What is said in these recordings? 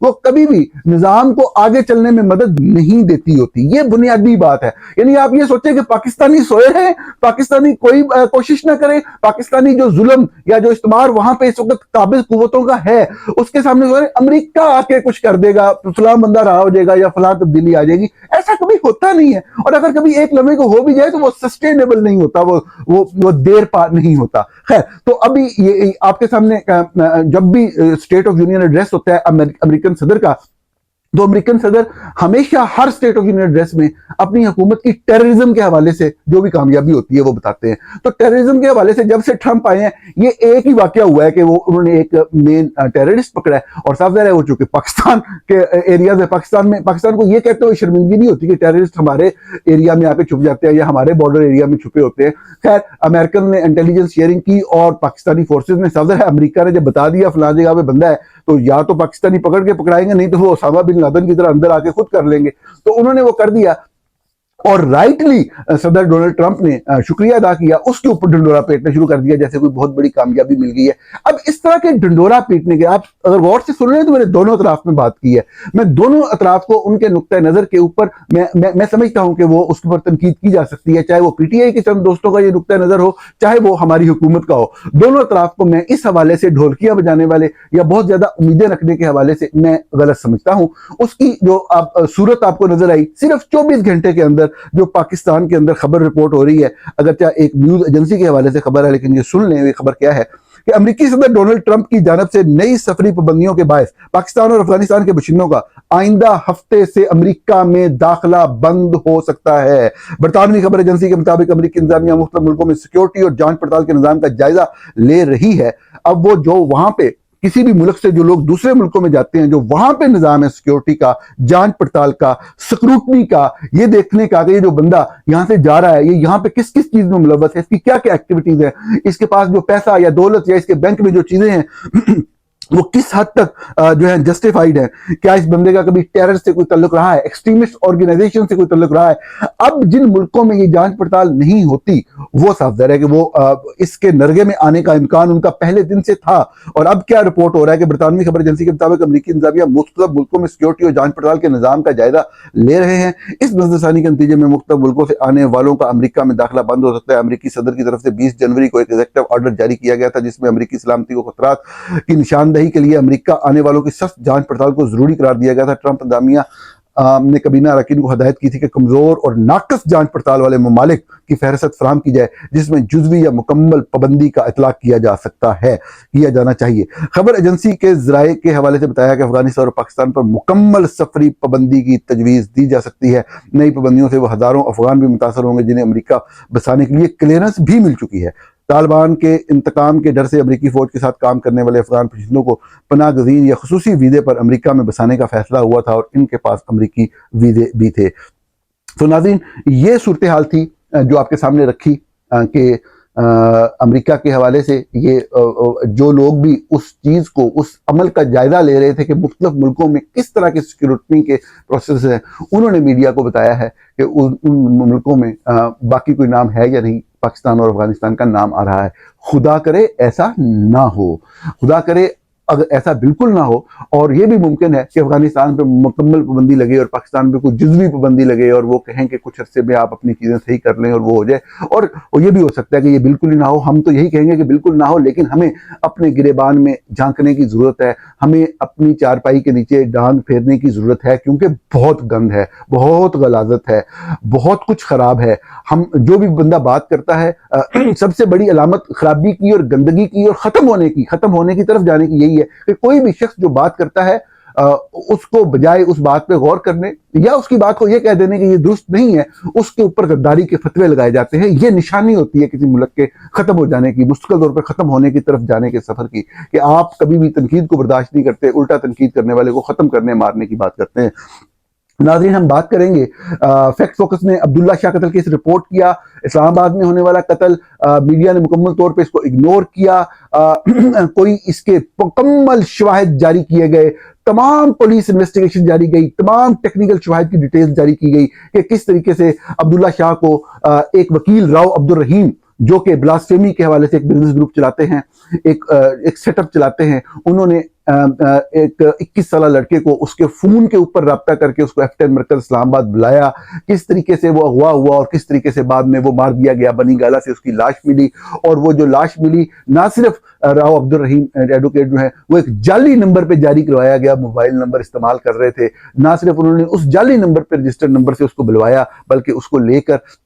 وہ کبھی بھی نظام کو آگے چلنے میں مدد نہیں دیتی ہوتی. یہ بنیادی بات ہے. یعنی آپ یہ سوچیں کہ پاکستانی سوئے ہیں, پاکستانی کوئی کوشش نہ کرے, پاکستانی جو ظلم یا جو استعمار وہاں پہ اس وقت قابض قوتوں کا ہے اس کے سامنے امریکہ آ کے کچھ کر دے گا, فلاں بندہ رہا ہو جائے گا یا فلاں تبدیلی آ جائے گی. ایسا کبھی ہوتا نہیں ہے, اور اگر کبھی ایک لمحے کو ہو بھی جائے تو وہ سسٹینیبل نہیں ہوتا, وہ دیر پا نہیں ہوتا. خیر, تو ابھی یہ آپ کے سامنے جب بھی اسٹیٹ آف یونین ایڈریس ہوتا ہے امریکن صدر کا, تو امریکن صدر ہمیشہ ہر اسٹیٹ آف یونین ایڈریس میں اپنی حکومت کی ٹیررزم کے حوالے سے جو بھی کامیابی ہوتی ہے وہ بتاتے ہیں. تو ٹیررزم کے حوالے سے جب سے ٹرمپ آئے ہیں یہ ایک ہی واقعہ ہوا ہے کہ انہوں نے ایک مین ٹیررسٹ پکڑا ہے, اور صاف ظاہر ہے وہ چونکہ پاکستان کے ایریاز ہے, پاکستان کو یہ کہتے ہوئے شرمندگی نہیں ہوتی کہ ٹیررسٹ ہمارے ایریا میں آ کے چھپ جاتے ہیں یا ہمارے بارڈر ایریا میں چھپے ہوتے ہیں. خیر, امریکن نے انٹیلیجنس شیئرنگ کی اور پاکستانی فورسز نے, صاف ظاہر ہے امریکہ نے جب بتا دیا فلاں جگہ پہ بندہ ہے تو یا تو پاکستانی پکڑ کے پکڑائیں گے, نہیں تو وہ اسامہ بن لادن کی طرح اندر آ کے خود کر لیں گے. تو انہوں نے وہ کر دیا, اور رائٹلی صدر ڈونلڈ ٹرمپ نے شکریہ ادا کیا, اس کے اوپر ڈنڈورا پیٹنا شروع کر دیا جیسے کوئی بہت بڑی کامیابی مل گئی ہے. اب اس طرح کے ڈنڈورا پیٹنے کے, آپ اگر غور سے سن رہے ہیں تو میں نے دونوں اطراف میں بات کی ہے, میں دونوں اطراف کو ان کے نقطۂ نظر کے اوپر میں سمجھتا ہوں کہ وہ اس کے اوپر تنقید کی جا سکتی ہے, چاہے وہ پی ٹی آئی کے چند دوستوں کا یہ نقطۂ نظر ہو, چاہے وہ ہماری حکومت کا ہو. دونوں اطراف کو میں اس حوالے سے ڈھولکیاں بجانے والے یا بہت زیادہ امیدیں رکھنے کے حوالے سے میں غلط سمجھتا ہوں. اس کی جو صورت آپ کو نظر آئی صرف 24 گھنٹے کے اندر جو پاکستان کے اندر خبر رپورٹ ہو رہی ہے, اگرچہ ایک نیوز ایجنسی کے حوالے سے خبر ہے لیکن یہ سن لیں یہ خبر کیا ہے کہ امریکی صدر ڈونلڈ ٹرمپ کی جانب سے نئی سفری پابندیوں کے باعث پاکستان اور افغانستان کے باشندوں کا آئندہ ہفتے سے امریکہ میں داخلہ بند ہو سکتا ہے. برطانوی خبر ایجنسی کے مطابق امریکی انتظامیہ مختلف ملکوں میں سیکیورٹی اور جانچ پڑتال کے نظام کا جائزہ لے رہی ہے. اب وہ جو وہاں پہ کسی بھی ملک سے جو لوگ دوسرے ملکوں میں جاتے ہیں, جو وہاں پہ نظام ہے سیکیورٹی کا, جانچ پڑتال کا, سکروٹنی کا, یہ دیکھنے کا کہ یہ جو بندہ یہاں سے جا رہا ہے یہ یہاں پہ کس کس چیز میں ملوث ہے, اس کی کیا کیا ایکٹیویٹیز ہیں, اس کے پاس جو پیسہ یا دولت یا اس کے بینک میں جو چیزیں ہیں وہ کس حد تک جو ہے جسٹیفائیڈ ہے, کیا اس بندے کا کبھی ٹیرر سے کوئی تعلق رہا ہے, ایکسٹریمسٹ آرگنائزیشن سے کوئی تعلق رہا ہے. اب جن ملکوں میں یہ جانچ پڑتال نہیں ہوتی وہ صاف ظاہر ہے کہ وہ اس کے نرغے میں آنے کا امکان ان کا پہلے دن سے تھا. اور اب کیا رپورٹ ہو رہا ہے کہ برطانوی خبر ایجنسی کے مطابق امریکی انتظامیہ مختلف ملکوں میں سیکیورٹی اور جانچ پڑتال کے نظام کا جائزہ لے رہے ہیں. اس نظر ثانی کے نتیجے میں مختلف ملکوں سے آنے والوں کا امریکہ میں داخلہ بند ہو سکتا ہے. امریکی صدر کی طرف سے 20 جنوری کو ایک ایگزیکٹو آرڈر جاری کیا گیا تھا جس میں امریکی سلامتی کو خطرات کی نشاندہی کے لیے امریکہ آنے والوں کی سخت جانچ پڑتال کو ضروری قرار دیا گیا تھا. ٹرمپ انتظامیہ نے کابینہ اراکین کو ہدایت کی تھی کہ کمزور اور ناقص جانچ پڑتال والے ممالک کی فہرست فراہم کی جائے جس میں جزوی یا مکمل پابندی کا اطلاق کیا جانا چاہیے. خبر ایجنسی کے ذرائع کے حوالے سے بتایا کہ افغانستان اور پاکستان پر مکمل سفری پابندی کی تجویز دی جا سکتی ہے. نئی پابندیوں سے وہ ہزاروں افغان بھی متاثر ہوں گے جنہیں امریکہ بسانے کے لیے کلیئرنس بھی مل چکی ہے. طالبان کے انتقام کے ڈر سے امریکی فوج کے ساتھ کام کرنے والے افغان باشندوں کو پناہ گزین یا خصوصی ویزے پر امریکہ میں بسانے کا فیصلہ ہوا تھا اور ان کے پاس امریکی ویزے بھی تھے. تو ناظرین, یہ صورتحال تھی جو آپ کے سامنے رکھی کہ امریکہ کے حوالے سے یہ جو لوگ بھی اس چیز کو, اس عمل کا جائزہ لے رہے تھے کہ مختلف ملکوں میں کس طرح کے سیکیورٹی کے پروسیس ہیں, انہوں نے میڈیا کو بتایا ہے کہ ان ملکوں میں باقی کوئی نام ہے یا نہیں. پاکستان اور افغانستان کا نام آ رہا ہے. خدا کرے ایسا نہ ہو, خدا کرے اگر ایسا بالکل نہ ہو, اور یہ بھی ممکن ہے کہ افغانستان پہ مکمل پابندی لگے اور پاکستان پہ کوئی جزوی پابندی لگے اور وہ کہیں کہ کچھ عرصے میں آپ اپنی چیزیں صحیح کر لیں اور وہ ہو جائے. اور یہ بھی ہو سکتا ہے کہ یہ بالکل ہی نہ ہو. ہم تو یہی کہیں گے کہ بالکل نہ ہو, لیکن ہمیں اپنے گریبان میں جھانکنے کی ضرورت ہے, ہمیں اپنی چارپائی کے نیچے ڈانگ پھیرنے کی ضرورت ہے, کیونکہ بہت گند ہے, بہت غلاظت ہے, بہت کچھ خراب ہے. ہم جو بھی بندہ بات کرتا ہے سب سے بڑی علامت خرابی کی اور گندگی کی اور ختم ہونے کی طرف جانے کی یہی ہے کہ کوئی بھی شخص جو بات کرتا ہے اس کو بجائے اس بات پہ غور کرنے یا اس کی بات کو یہ کہہ دینے کہ یہ درست نہیں ہے, اس کے اوپر غداری کے فتوے لگائے جاتے ہیں. یہ نشانی ہوتی ہے کسی ملک کے ختم ہو جانے کی, مستقل طور پر ختم ہونے کی طرف جانے کے سفر کی, کہ آپ کبھی بھی تنقید کو برداشت نہیں کرتے, الٹا تنقید کرنے والے کو ختم کرنے مارنے کی بات کرتے ہیں. ناظرین, ہم بات کریں گے فیکٹ فوکس نے عبداللہ شاہ قتل کیس رپورٹ کیا. اسلام آباد میں ہونے والا قتل, میڈیا نے مکمل طور پہ اس کو اگنور کیا. کوئی اس کے مکمل شواہد جاری کیے گئے, تمام پولیس انویسٹیگیشن جاری گئی, تمام ٹیکنیکل شواہد کی ڈیٹیل جاری کی گئی کہ کس طریقے سے عبداللہ شاہ کو ایک وکیل راؤ عبد الرحیم جو کہ بلاسفیمی کے حوالے سے ایک بزنس گروپ چلاتے ہیں, ایک سیٹ اپ چلاتے ہیں, انہوں نے ایک 21 سالہ لڑکے کو اس کے فون کے اوپر رابطہ کر کے اس کو F10 مرکز اسلام آباد بلایا. کس طریقے سے وہ اغوا ہوا اور کس طریقے سے بعد میں وہ مار دیا گیا. بنی گالہ سے اس کی لاش ملی, اور وہ جو لاش ملی نہ صرف راؤ عبد الرحیم ایڈوکیٹ جو ہیں وہ ایک جعلی نمبر پہ جاری کروایا گیا, موبائل نمبر استعمال کر رہے تھے, نہ صرف انہوں نے اس جعلی نمبر پہ رجسٹرڈ نمبر سے اس کو بلوایا بلکہ اس کو لے کر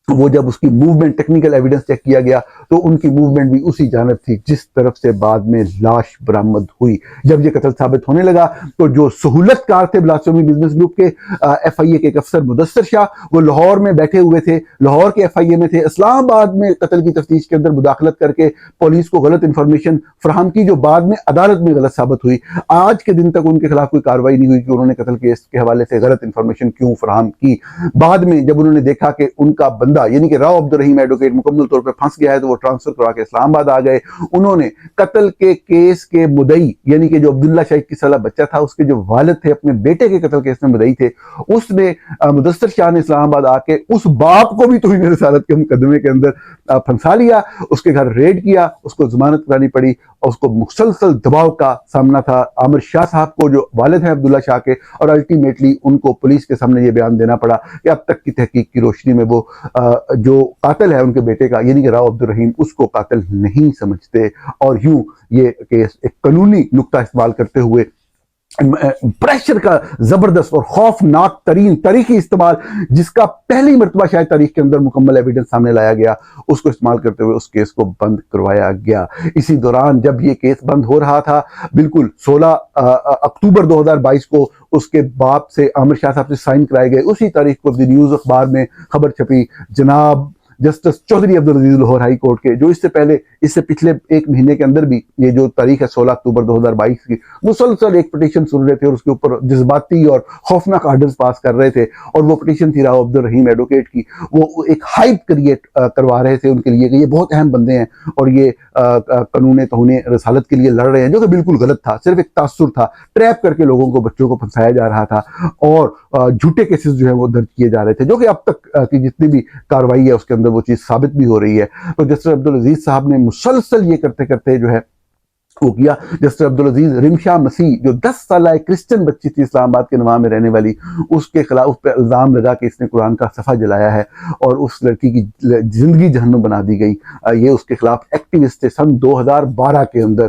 وہ جب اس کی موومنٹ ٹیکنیکل ایویڈنس چیک کیا گیا تو ان کی موومنٹ بھی اسی جانب تھی جس طرف سے بعد میں لاش برآمد ہوئی. جب یہ قتل ثابت ہونے لگا تو جو سہولت کار تھے بلاسفیمی بزنس گروپ کے ایف آئی اے کے ایک افسر مدثر شاہ, وہ لاہور میں بیٹھے ہوئے تھے, لاہور کے ایف آئی اے میں تھے, اسلام آباد میں قتل کی تفتیش کے اندر مداخلت کر کے پولیس کو غلط انفارمیشن فراہم کی جو بعد میں عدالت میں غلط ثابت ہوئی. آج کے دن تک ان کے خلاف کوئی کارروائی نہیں ہوئی کہ انہوں نے قتل کیس کے حوالے سے غلط انفارمیشن کیوں فراہم کی. بعد میں جب انہوں نے دیکھا کہ ان کا بندہ یعنی کہ راؤ عبد الرحیم ایڈوکیٹ مکمل طور پہ پھنس گیا ہے تو وہ ٹرانسفر کروا کے اسلام آباد آ گئے. انہوں نے قتل کے کیس کے مدعی یعنی کہ جو عبداللہ شاہ 21 سالہ بچہ تھا, اس کے جو والد تھے اپنے بیٹے کے قتل کیس میں مدعی تھے, اس نے مدثر شاہ نے اسلام آباد آ کے اس باپ کو بھی توہین رسالت کے مقدمے کے اندر پھنسا لیا, اس کے گھر ریڈ کیا, اس کو ضمانت کرانی پڑی اور اس کو مسلسل دباؤ کا سامنا تھا عامر شاہ صاحب کو جو والد ہیں عبداللہ شاہ کے, اور الٹیمیٹلی ان کو پولیس کے سامنے یہ بیان دینا پڑا کہ اب تک کی تحقیق کی روشنی میں وہ جو قاتل ہے ان کے بیٹے کا یعنی کہ راؤ عبد الرحیم اس کو قاتل نہیں سمجھتے. اور یوں یہ کیس ایک قانونی نقطہ استعمال کرتے ہوئے پریشر کا زبردست اور خوفناک ترین تاریخی استعمال, جس کا پہلی مرتبہ شاید تاریخ کے اندر مکمل ایویڈنس سامنے لایا گیا, اس کو استعمال کرتے ہوئے اس کیس کو بند کروایا گیا. اسی دوران جب یہ کیس بند ہو رہا تھا, بالکل 16 اکتوبر 2022 کو اس کے باپ سے عامر شاہ صاحب سے سائن کرائے گئے. اسی تاریخ کو دی نیوز اخبار میں خبر چھپی جناب justice Chaudhry Abdul Aziz Lahore high court کے, جو اس سے پچھلے ایک مہینے کے اندر بھی یہ جو تاریخ ہے 16 اکتوبر 2022 کی, مسلسل ایک پٹیشن سن رہے تھے اور اس کے اوپر جذباتی اور خوفناک آرڈرز پاس کر رہے تھے. اور وہ پٹیشن تھی راؤ عبد الرحیم ایڈوکیٹ کی. وہ ایک ہائپ کریٹ کروا رہے تھے ان کے لیے کہ یہ بہت اہم بندے ہیں اور یہ قانون توہین رسالت کے لیے لڑ رہے ہیں, جو کہ بالکل غلط تھا, صرف ایک تاثر تھا, ٹریپ کر کے لوگوں کو بچوں کو پھنسایا جا رہا تھا اور جھوٹے کیسز جو ہیں وہ درج کیے جا رہے تھے, جو کہ اب تک کی جتنی بھی کاروائی ہے اس کے اندر وہ چیز ثابت بھی ہو رہی ہے. تو جسٹس عبدالعزیز صاحب نے مسلسل یہ کرتے کرتے جو ہے وہ کیا. جسٹس عبدالعزیز رمشا مسیح جو 10 سالہ ایک کرسچن بچی تھی اسلام آباد کے نواں میں رہنے والی, اس کے خلاف اس پہ الزام لگا کہ اس نے قرآن کا صفحہ جلایا ہے اور اس لڑکی کی زندگی جہنم بنا دی گئی. یہ اس کے خلاف ایکٹیوسٹ تھے. سن 2012 کے اندر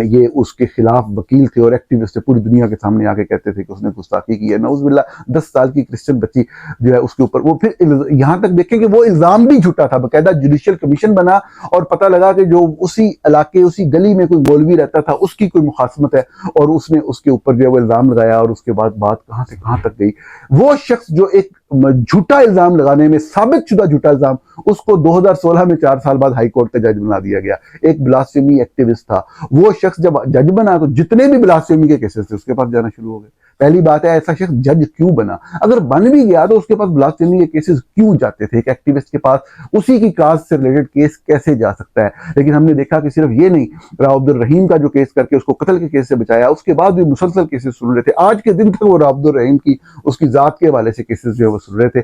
یہ اس کے خلاف وکیل تھے اور ایکٹیوسٹ پوری دنیا کے سامنے آ کے کہتے تھے کہ اس نے گستاخی کی ہے. نعوذ باللہ, 10 سال کی کرسچن بچی جو ہے اس کے اوپر وہ پھر یہاں تک دیکھیں کہ وہ الزام بھی جھوٹا تھا. باقاعدہ جوڈیشل کمیشن بنا اور پتہ لگا کہ جو اسی علاقے اسی گلی میں کوئی مولوی رہتا تھا اس کی کوئی مخاصمت ہے اور اس نے اس کے اوپر جو ہے وہ الزام لگایا, اور اس کے بعد بات کہاں سے کہاں تک گئی. وہ شخص جو ایک جھوٹا الزام لگانے میں ثابت شدہ جھوٹا الزام, اس کو 2016 میں 4 سال بعد ہائی کورٹ کا جج بنا دیا گیا. ایک بلاسفیمی ایکٹیوسٹ تھا. وہ شخص جب جج بنا تو جتنے بھی بلاسفیمی کے کیسز تھے اس کے پاس جانا شروع ہو گئے. پہلی بات ہے ایسا شخص جج کیوں بنا؟ اگر بن بھی گیا تو اس کے پاس بلاسفیمی کے کیسز کیوں جاتے تھے؟ ایک ایکٹیوسٹ کے پاس اسی کی کاز سے ریلیٹڈ کیس کیسے جا سکتا ہے؟ لیکن ہم نے دیکھا کہ صرف یہ نہیں, راؤ عبد الرحیم کا جو کیس کر کے اس کو قتل کے کیس سے بچایا, اس کے بعد بھی مسلسل کیسز سن رہے تھے. آج کے دن تک وہ راؤ عبد الرحیم کی اس کی ذات کے حوالے سے کیسز جو ہے وہ سن رہے تھے.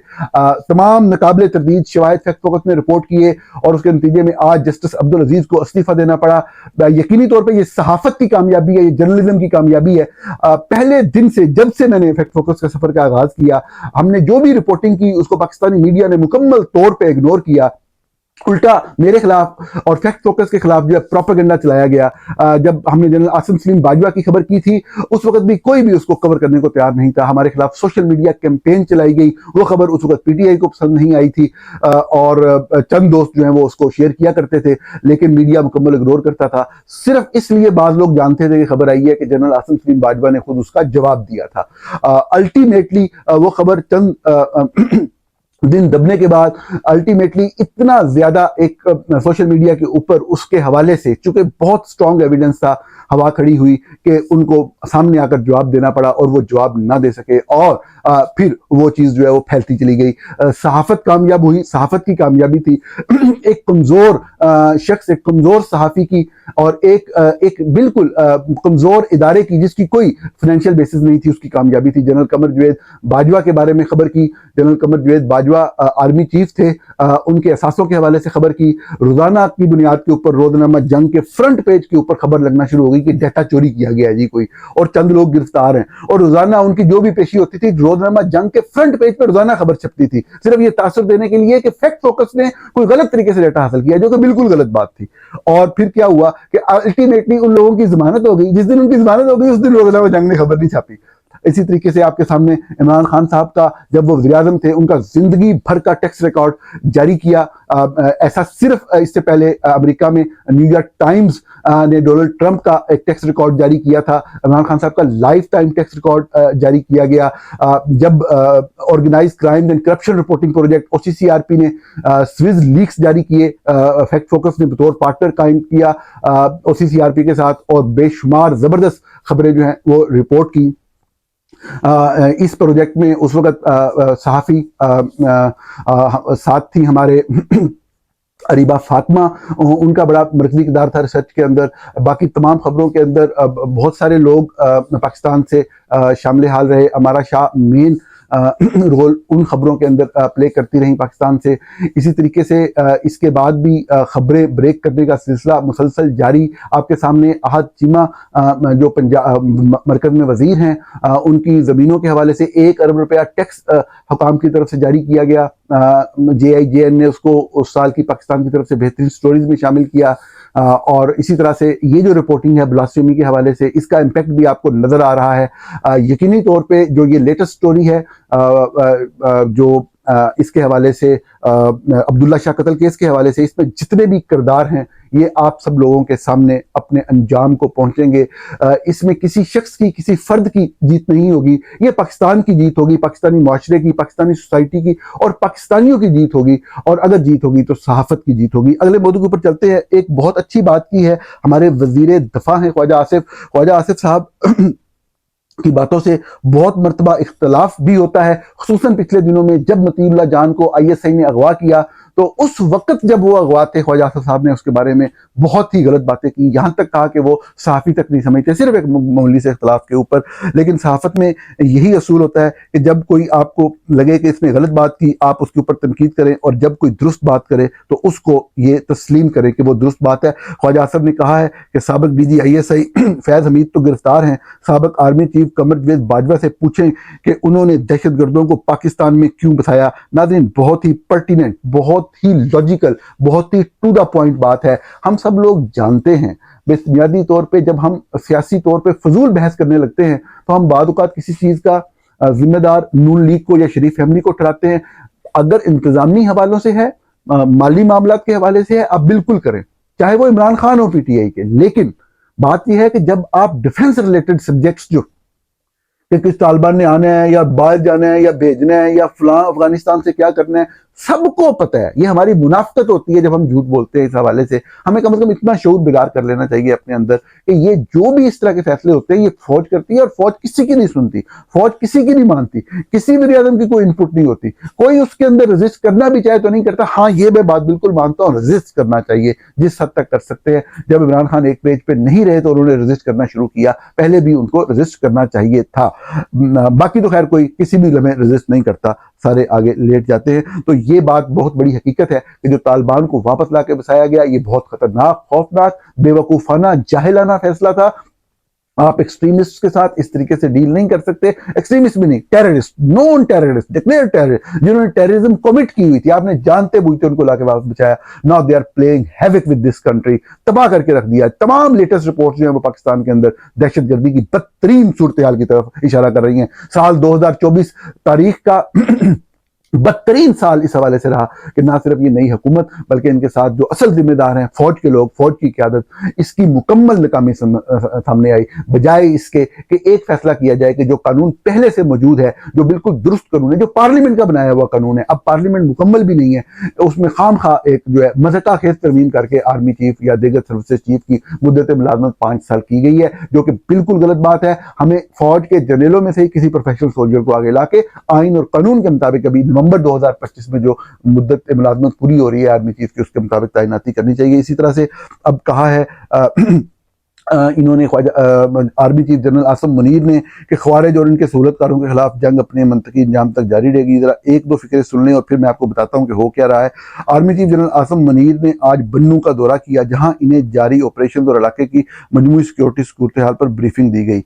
تمام ناقابل تردید شواہد فیکٹ فوکس نے رپورٹ کیے اور اس کے نتیجے میں آج جسٹس عبدالعزیز کو استعفیٰ دینا پڑا. یقینی طور پہ یہ صحافت کی کامیابی ہے, یہ جرنلزم کی کامیابی ہے. پہلے دن سے جب سے میں نے فیکٹ فوکس کا سفر کا آغاز کیا, ہم نے جو بھی رپورٹنگ کی اس کو پاکستانی میڈیا نے مکمل طور پہ اگنور کیا. الٹا میرے خلاف اور فیکٹ فوکس کے خلاف جو ہے پروپیگنڈا چلایا گیا. جب ہم نے جنرل عاصم سلیم باجوہ کی خبر کی تھی اس وقت بھی کوئی بھی اس کو کور کرنے کو تیار نہیں تھا. ہمارے خلاف سوشل میڈیا کیمپین چلائی گئی, وہ خبر اس وقت پی ٹی آئی کو پسند نہیں آئی تھی اور چند دوست جو ہیں وہ اس کو شیئر کیا کرتے تھے, لیکن میڈیا مکمل اگنور کرتا تھا. صرف اس لیے بعض لوگ جانتے تھے کہ خبر آئی ہے کہ جنرل عاصم سلیم باجوہ نے خود اس کا جواب دیا تھا. الٹیمیٹلی وہ خبر چند دن دبنے کے بعد الٹیمیٹلی اتنا زیادہ ایک سوشل میڈیا کے اوپر اس کے حوالے سے, چونکہ بہت سٹرونگ ایویڈنس تھا, ہوا کھڑی ہوئی کہ ان کو سامنے آ کر جواب دینا پڑا اور وہ جواب نہ دے سکے اور پھر وہ چیز جو ہے وہ پھیلتی چلی گئی. صحافت کامیاب ہوئی, صحافت کی کامیابی تھی. ایک کمزور شخص, ایک کمزور صحافی کی اور ایک بالکل کمزور ادارے کی جس کی کوئی فائنینشیل بیسس نہیں تھی, اس کی کامیابی تھی. جنرل قمر جوید باجوہ کے بارے میں خبر کی. General Qamar Javed Bajwa Bajwa army chief تھے، ان کے احساسوں کے حوالے سے خبر کی. روزانہ کی بنیاد کے اوپر روزنامہ جنگ کے فرنٹ پیج کے اوپر خبر لگنا شروع ہو گئی کہ ڈیٹا چوری کیا گیا ہے جی کوئی، اور چند لوگ گرفتار ہیں. اور روزانہ ان کی جو بھی پیشی ہوتی تھی روزنامہ جنگ کے فرنٹ پیج پہ روزانہ خبر چھپتی تھی، صرف یہ تاثر دینے کے لیے کہ فیکٹ فوکس نے کوئی غلط طریقے سے ڈیٹا حاصل کیا، جو کہ بالکل غلط بات تھی. اور پھر کیا ہوا کہ الٹیمیٹلی ان لوگوں کی ضمانت ہو گئی. جس دن ان کی ضمانت ہو گئی اس دن روزنامہ جنگ نے خبر نہیں چھاپی. اسی طریقے سے آپ کے سامنے عمران خان صاحب کا، جب وہ وزیر اعظم تھے، ان کا زندگی بھر کا ٹیکس ریکارڈ جاری کیا. ایسا صرف اس سے پہلے امریکہ میں نیو یارک ٹائمز نے ڈونلڈ ٹرمپ کا ایک ٹیکس ریکارڈ جاری کیا تھا. عمران خان صاحب کا لائف ٹائم ٹیکس ریکارڈ جاری کیا گیا. جب organize crime and corruption reporting project OCCRP نے سوئز لیکس جاری کیے، فیکٹ فوکس نے بطور پارٹنر قائم کیا OCCRP کے ساتھ، اور بے شمار زبردست خبریں جو ہیں وہ رپورٹ کی. اس پروجیکٹ میں اس وقت صحافی ساتھ تھی ہمارے اریبہ فاطمہ، ان کا بڑا مرکزی کردار تھا ریسرچ کے اندر. باقی تمام خبروں کے اندر بہت سارے لوگ پاکستان سے شامل حال رہے. امارا شاہ مین رول ان خبروں کے اندر پلے کرتی رہیں پاکستان سے. اسی طریقے سے اس کے بعد بھی خبریں بریک کرنے کا سلسلہ مسلسل جاری. آپ کے سامنے احد چیمہ جو پنجاب مرکز میں وزیر ہیں، ان کی زمینوں کے حوالے سے 1 ارب روپیہ ٹیکس حکام کی طرف سے جاری کیا گیا. JIJN نے اس کو اس سال کی پاکستان کی طرف سے بہترین سٹوریز میں شامل کیا. اور اسی طرح سے یہ جو رپورٹنگ ہے بلاسفیمی کے حوالے سے، اس کا امپیکٹ بھی آپ کو نظر آ رہا ہے. یقینی طور پہ جو یہ لیٹسٹ سٹوری ہے جو اس کے حوالے سے عبداللہ شاہ قتل کیس کے حوالے سے، اس میں جتنے بھی کردار ہیں یہ آپ سب لوگوں کے سامنے اپنے انجام کو پہنچیں گے. اس میں کسی شخص کی، کسی فرد کی جیت نہیں ہوگی، یہ پاکستان کی جیت ہوگی، پاکستانی معاشرے کی، پاکستانی سوسائٹی کی اور پاکستانیوں کی جیت ہوگی. اور اگر جیت ہوگی تو صحافت کی جیت ہوگی. اگلے موضوع کے اوپر چلتے ہیں. ایک بہت اچھی بات کی ہے ہمارے وزیر دفاع ہیں خواجہ آصف صاحب کی باتوں سے بہت مرتبہ اختلاف بھی ہوتا ہے، خصوصاً پچھلے دنوں میں جب مطیع اللہ جان کو ISI نے اغوا کیا تو اس وقت جب وہ اغوا تھے خواجہ آصف صاحب نے اس کے بارے میں بہت ہی غلط باتیں کی، یہاں تک کہا کہ وہ صحافی تک نہیں سمجھتے، صرف ایک معمولی سے اختلاف کے اوپر. لیکن صحافت میں یہی اصول ہوتا ہے کہ جب کوئی آپ کو لگے کہ اس نے غلط بات کی، آپ اس کے اوپر تنقید کریں، اور جب کوئی درست بات کرے تو اس کو یہ تسلیم کریں کہ وہ درست بات ہے. خواجہ آصف نے کہا ہے کہ سابق DG ISI فیض حمید تو گرفتار ہیں، سابق آرمی چیف قمر جاوید باجوہ سے پوچھیں کہ انہوں نے دہشت گردوں کو پاکستان میں کیوں بسایا. ناظرین، بہت ہی پرٹیننٹ، بہت ہی لاجیکل، بہت ہی ٹو دا پوائنٹ بات ہے. ہم سب لوگ جانتے ہیں بنیادی طور پہ جب ہم سیاسی طور پہ فضول بحث کرنے لگتے ہیں تو ہم بعض اوقات کسی چیز کا ذمہ دار نون لیگ کو یا شریف فیملی کو ٹھہراتے ہیں. اگر انتظامی حوالوں سے ہے، مالی معاملات کے حوالے سے ہے، آپ بالکل کریں، چاہے وہ عمران خان ہو PTI کے. لیکن بات یہ ہے کہ جب آپ ڈیفنس ریلیٹڈ سبجیکٹس جو کہ کس طالبان نے آنا ہے یا باہر جانا ہے یا بھیجنا ہے یا فلاں افغانستان سے کیا کرنا ہے، سب کو پتہ ہے. یہ ہماری منافقت ہوتی ہے جب ہم جھوٹ بولتے ہیں اس حوالے سے. ہمیں کم از کم اتنا شعور بیدار کر لینا چاہیے اپنے اندر کہ یہ جو بھی اس طرح کے فیصلے ہوتے ہیں یہ فوج کرتی ہے، اور فوج کسی کی نہیں سنتی، فوج کسی کی نہیں مانتی، کسی وزیر اعظم کی کوئی انپٹ نہیں ہوتی. کوئی اس کے اندر رزسٹ کرنا بھی چاہے تو نہیں کرتا. ہاں، یہ میں بات بالکل مانتا ہوں، رزسٹ کرنا چاہیے جس حد تک کر سکتے ہیں. جب عمران خان ایک پیج پہ نہیں رہے تو انہوں نے رزسٹ کرنا شروع کیا، پہلے بھی ان کو رزسٹ کرنا چاہیے تھا. باقی تو خیر کوئی کسی بھی لمحے رزسٹ نہیں کرتا، سارے آگے لیٹ جاتے ہیں. تو یہ بات بہت بڑی حقیقت ہے کہ جو طالبان کو واپس لا کے بسایا گیا یہ بہت خطرناک، خوفناک، بے وقوفانہ، جاہلانہ فیصلہ تھا. آپ ایکسٹریمسٹ کے ساتھ اس طریقے سے ڈیل نہیں کر سکتے. ایکسٹریمسٹ بھی نہیں، ٹیررسٹ، نون ٹیررسٹ، ڈکلیئر ٹیررسٹ، جنہوں نے ٹیررزم کمٹ کی ہوئی تھی، آپ نے جانتے بوجھتے ان کو لا کے واپس بچایا. Now they are playing havoc with this country, تباہ کر کے رکھ دیا. تمام لیٹسٹ رپورٹس جو ہیں وہ پاکستان کے اندر دہشت گردی کی بدترین صورتحال کی طرف اشارہ کر رہی ہیں. سال 2024 تاریخ کا بدترین سال اس حوالے سے رہا کہ نہ صرف یہ نئی حکومت بلکہ ان کے ساتھ جو اصل ذمہ دار ہیں فوج کے لوگ، فوج کی قیادت، اس کی مکمل ناکامی سامنے آئی. بجائے اس کے کہ ایک فیصلہ کیا جائے کہ جو قانون پہلے سے موجود ہے، جو بالکل درست قانون ہے، جو پارلیمنٹ کا بنایا ہوا قانون ہے، اب پارلیمنٹ مکمل بھی نہیں ہے، اس میں خام خواہ ایک جو ہے مضحکہ خیز ترمیم کر کے آرمی چیف یا دیگر سروسز چیف کی مدت ملازمت 5 سال کی گئی ہے، جو کہ بالکل غلط بات ہے. ہمیں فوج کے جنرلوں میں سے ہی کسی پروفیشنل سولجر کو آگے لا کے آئین اور قانون کے مطابق ابھی نومبر 2025 میں جو مدت ملازمت پوری ہو رہی ہے آرمی چیف کی، اس کے مطابق تعیناتی کرنی چاہیے. اسی طرح سے اب کہا ہے انہوں نے army chief general Asim Munir نے کہ خوارج اور ان کے سہولت کاروں کے خلاف جنگ اپنے منطقی انجام تک جاری رہے گی. ذرا ایک دو فکرے سن لیں اور پھر میں آپ کو بتاتا ہوں کہ ہو کیا رہا ہے. Army chief general Asim Munir نے آج بنوں کا دورہ کیا جہاں انہیں جاری آپریشن اور علاقے کی مجموعی سیکورٹی صورتحال پر بریفنگ دی گئی.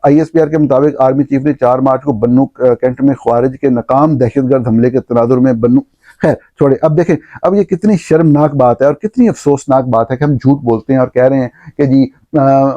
ISPR کے مطابق آرمی چیف نے 4 مارچ کو بنوں کینٹ میں خوارج کے ناکام دہشت گرد حملے کے تناظر میں بنوں خیر چھوڑے. اب دیکھیں اب یہ کتنی شرمناک بات ہے اور کتنی افسوسناک بات ہے کہ ہم جھوٹ بولتے ہیں اور کہہ رہے ہیں کہ جی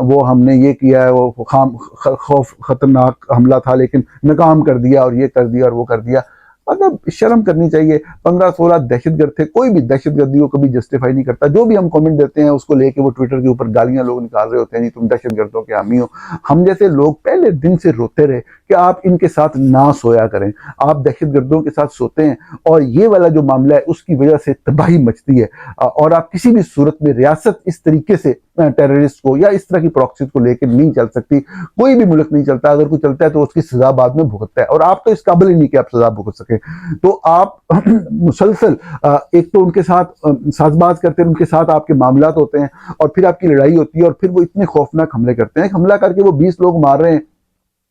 وہ ہم نے یہ کیا ہے، وہ خوف خطرناک حملہ تھا لیکن ناکام کر دیا اور یہ کر دیا اور وہ کر دیا. مطلب شرم کرنی چاہیے. 15-16 دہشت گرد تھے. کوئی بھی دہشت گردی کو کبھی جسٹیفائی نہیں کرتا. جو بھی ہم کامنٹ دیتے ہیں اس کو لے کے وہ ٹویٹر کے اوپر گالیاں لوگ نکال رہے ہوتے ہیں، نہیں تم دہشت گردوں کے حامی ہو. ہم جیسے لوگ پہلے دن سے روتے رہے کہ آپ ان کے ساتھ نہ سویا کریں. آپ دہشت گردوں کے ساتھ سوتے ہیں اور یہ والا جو معاملہ ہے اس کی وجہ سے تباہی مچتی ہے. اور آپ کسی بھی صورت میں ریاست اس طریقے سے ٹیررسٹ کو یا اس طرح کی پراکسیز کو لے کے نہیں چل سکتی. کوئی بھی ملک نہیں چلتا. اگر کوئی چلتا ہے تو اس کی سزا بعد میں بھگتتا ہے اور آپ تو اس قابل ہی نہیں کہ آپ سزا بھگت سکیں. تو آپ مسلسل ایک تو ان کے ساتھ ساز باز کرتے ہیں، ان کے ساتھ آپ کے معاملات ہوتے ہیں اور پھر آپ کی لڑائی ہوتی ہے اور پھر وہ اتنے خوفناک حملے کرتے ہیں. حملہ کر کے وہ 20 لوگ مار رہے ہیں.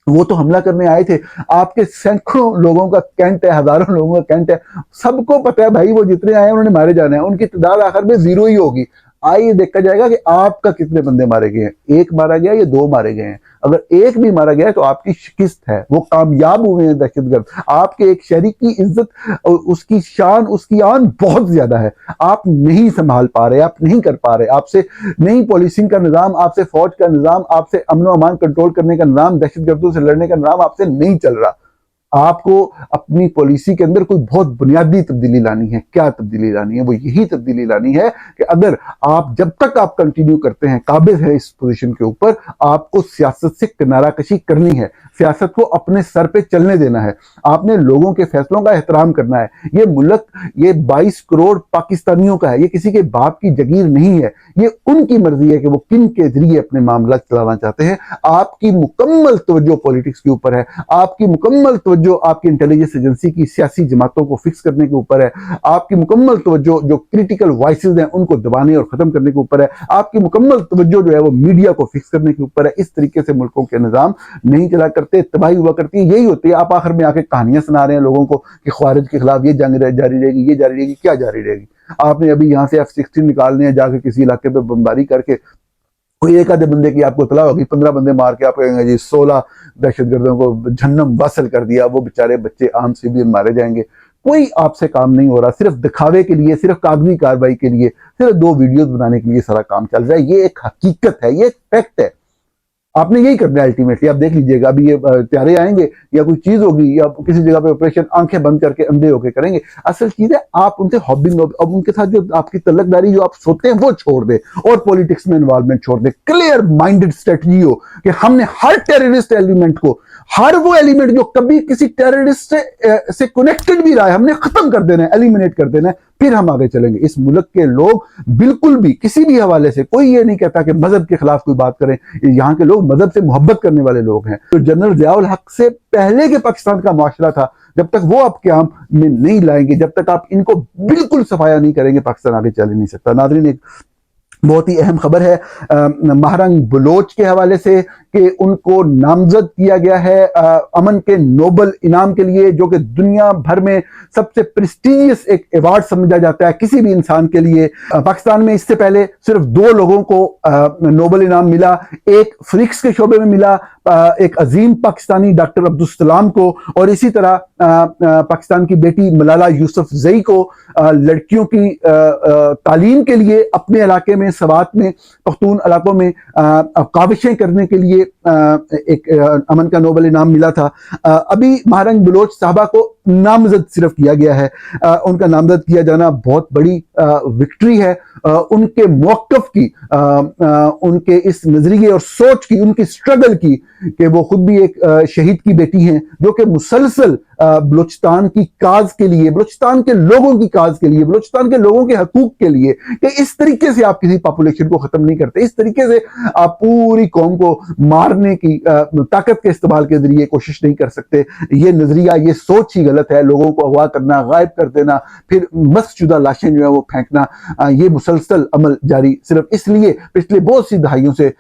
وہ تو حملہ کرنے آئے تھے. آپ کے سینکڑوں لوگوں کا کینٹ ہے، ہزاروں لوگوں کا کینٹ ہے. سب کو پتہ ہے بھائی وہ جتنے آئے ہیں انہوں نے مارے جانے ہیں. ان کی تعداد آخر میں 0 ہی ہوگی. آئیے دیکھا جائے گا کہ آپ کا کتنے بندے مارے گئے ہیں. 1 مارا گیا یا 2 مارے گئے ہیں. اگر 1 بھی مارا گیا ہے تو آپ کی شکست ہے. وہ کامیاب ہوئے ہیں دہشت گرد. آپ کے ایک شہری کی عزت، اس کی شان، اس کی آن بہت زیادہ ہے. آپ نہیں سنبھال پا رہے، آپ نہیں کر پا رہے. آپ سے نہیں پولیسنگ کا نظام، آپ سے فوج کا نظام، آپ سے امن و امان کنٹرول کرنے کا نظام، دہشت گردوں سے لڑنے کا نظام آپ سے نہیں چل رہا. آپ کو اپنی پالیسی کے اندر کوئی بہت بنیادی تبدیلی لانی ہے. کیا تبدیلی لانی ہے؟ وہ یہی تبدیلی لانی ہے کہ اگر آپ جب تک آپ کنٹینیو کرتے ہیں، قابض ہے اس پوزیشن کے اوپر، آپ کو سیاست سے کنارہ کشی کرنی ہے. سیاست کو اپنے سر پہ چلنے دینا ہے. آپ نے لوگوں کے فیصلوں کا احترام کرنا ہے. یہ ملک یہ 22 کروڑ پاکستانیوں کا ہے. یہ کسی کے باپ کی جگیر نہیں ہے. یہ ان کی مرضی ہے کہ وہ کن کے ذریعے اپنے معاملات چلانا چاہتے ہیں. آپ کی مکمل توجہ پولیٹکس کے اوپر ہے. آپ کی مکمل توجہ آپ کی انٹیلیجنس ایجنسی کی سیاسی جماعتوں کو فکس کرنے کے اوپر ہے. آپ کی مکمل توجہ جو کریٹیکل وائسز ہیں ان کو دبانے اور ختم کرنے کے اوپر ہے. آپ کی مکمل توجہ جو ہے وہ میڈیا کو فکس کرنے کے اوپر ہے. اس طریقے سے ملکوں کے نظام نہیں چلا کرتے، تباہی ہوا کرتی ہے. یہی ہوتی ہے. آپ آخر میں آ کے کہانیاں سنا رہے ہیں لوگوں کو کہ خوارج کے خلاف یہ جنگ جاری رہے گی، یہ جاری رہے گی. کیا جاری رہے گی؟ آپ نے ابھی یہاں سے F-16 نکالنے ہیں، جا کے کسی علاقے پہ بمباری کر کے کوئی ایک آدھے بندے کی آپ کو اطلاع ہوگی، 15 بندے مار کے آپ کہیں گے جی 16 دہشت گردوں کو جہنم واصل کر دیا. وہ بیچارے بچے عام سیویلین مارے جائیں گے. کوئی آپ سے کام نہیں ہو رہا. صرف دکھاوے کے لیے، صرف کاغذی کارروائی کے لیے، صرف 2 ویڈیوز بنانے کے لیے سارا کام چل رہا ہے. یہ ایک حقیقت ہے، یہ ایک فیکٹ ہے. آپ نے یہی کرنا ہے الٹیمیٹلی. آپ دیکھ لیجئے گا ابھی یہ تیارے آئیں گے یا کوئی چیز ہوگی یا کسی جگہ پہ آپریشن آنکھیں بند کر کے اندھے ہو کے کریں گے. اصل چیز ہے آپ ان سے ہابنگ، اب ان کے ساتھ جو آپ کی تعلق داری جو آپ سوتے ہیں وہ چھوڑ دیں اور پولیٹکس میں انوالومنٹ چھوڑ دیں. کلیئر مائنڈڈ اسٹریٹجی ہو کہ ہم نے ہر ٹیررسٹ ایلیمنٹ کو، ہر وہ ایلیمنٹ جو کبھی کسی ٹیررسٹ سے کنیکٹڈ بھی رہا ہے، ہم نے ختم کر دینا ہے، ایلیمنیٹ کر دینا ہے. پھر ہم آگے چلیں گے. اس ملک کے لوگ بالکل بھی کسی بھی حوالے سے، کوئی یہ نہیں کہتا کہ مذہب کے خلاف کوئی بات کریں. یہاں کے لوگ مذہب سے محبت کرنے والے لوگ ہیں. تو جنرل ضیاء الحق سے پہلے کے پاکستان کا معاشرہ تھا، جب تک وہ آپ قیام میں نہیں لائیں گے، جب تک آپ ان کو بالکل صفایا نہیں کریں گے، پاکستان آگے چل ہی نہیں سکتا. ناظرین، ایک بہت ہی اہم خبر ہے مہرنگ بلوچ کے حوالے سے کہ ان کو نامزد کیا گیا ہے امن کے نوبل انعام کے لیے، جو کہ دنیا بھر میں سب سے پریسٹیجیس ایک ایوارڈ سمجھا جاتا ہے کسی بھی انسان کے لیے. پاکستان میں اس سے پہلے صرف 2 لوگوں کو نوبل انعام ملا. ایک فزکس کے شعبے میں ملا، ایک عظیم پاکستانی ڈاکٹر عبدالسلام کو، اور اسی طرح پاکستان کی بیٹی ملالہ یوسفزئی کو لڑکیوں کی تعلیم کے لیے اپنے علاقے میں، سوات میں، پختون علاقوں میں کاوشیں کرنے کے لیے ایک امن کا نوبل انعام ملا تھا. ابھی مہرنگ بلوچ صاحبہ کو نامزد صرف کیا گیا ہے. ان کا نامزد کیا جانا بہت بڑی وکٹری ہے. ان کے موقف کی، ان کے اس نظریے اور سوچ کی، ان کی سٹرگل کی کہ وہ خود بھی ایک شہید کی بیٹی ہیں جو کہ مسلسل بلوچستان کی کاز کے لیے، بلوچستان کے لوگوں کی کاز کے لیے، بلوچستان کے لوگوں کے حقوق کے لیے، کہ اس طریقے سے آپ کسی پاپولیشن کو ختم نہیں کرتے، اس طریقے سے آپ پوری قوم کو مارنے کی طاقت کے استعمال کے ذریعے کوشش نہیں کر سکتے. یہ نظریہ، یہ سوچ ہی غلط غلط ہے. لوگوں کو اغوا کرنا, غائب کر دینا, پھر مسخ شدہ لاشیں جو ہیں وہ پھینکنا, یہ مسلسل عمل جاری صرف اس لیے پچھلے بہت سی دہائیوں سے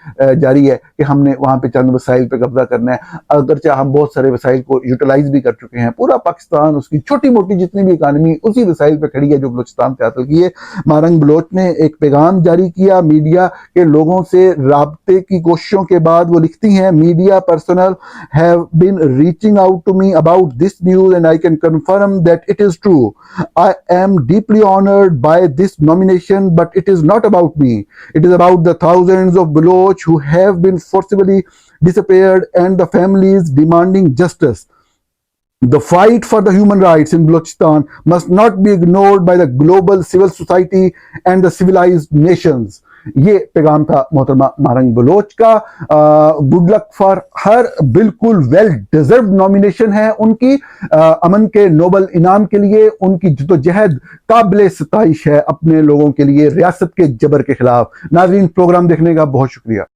جاری ہے کہ ہم نے وہاں پہ چند وسائل پہ قبضہ کرنا ہے. اگرچہ ہم بہت سارے وسائل کو یوٹیلائز بھی کر چکے ہیں. پورا پاکستان, اس کی چھوٹی موٹی جتنی بھی اکانومی اسی وسائل پہ کھڑی ہے جو بلوچستان سے حاصل کی ہے. مارنگ بلوچ نے ایک پیغام جاری کیا میڈیا کے لوگوں سے رابطے کی کوششوں کے بعد. وہ لکھتی ہیں, media personal have been reaching out to me about this news and I can confirm that it is true. I am deeply honored by this nomination, but it is not about me. It is about the thousands of Baloch who have been forcibly disappeared and the families demanding justice. The fight for the human rights in Balochistan must not be ignored by the global civil society and the civilized nations. یہ پیغام تھا محترمہ morning Baloch کا. Good look for her, بالکل well deserved nomination ہے ان کی امن کے نوبل انعام کے لیے. ان کی جدوجہد قابل ستائش ہے اپنے لوگوں کے لیے ریاست کے جبر کے خلاف. ناظرین, پروگرام دیکھنے کا بہت شکریہ.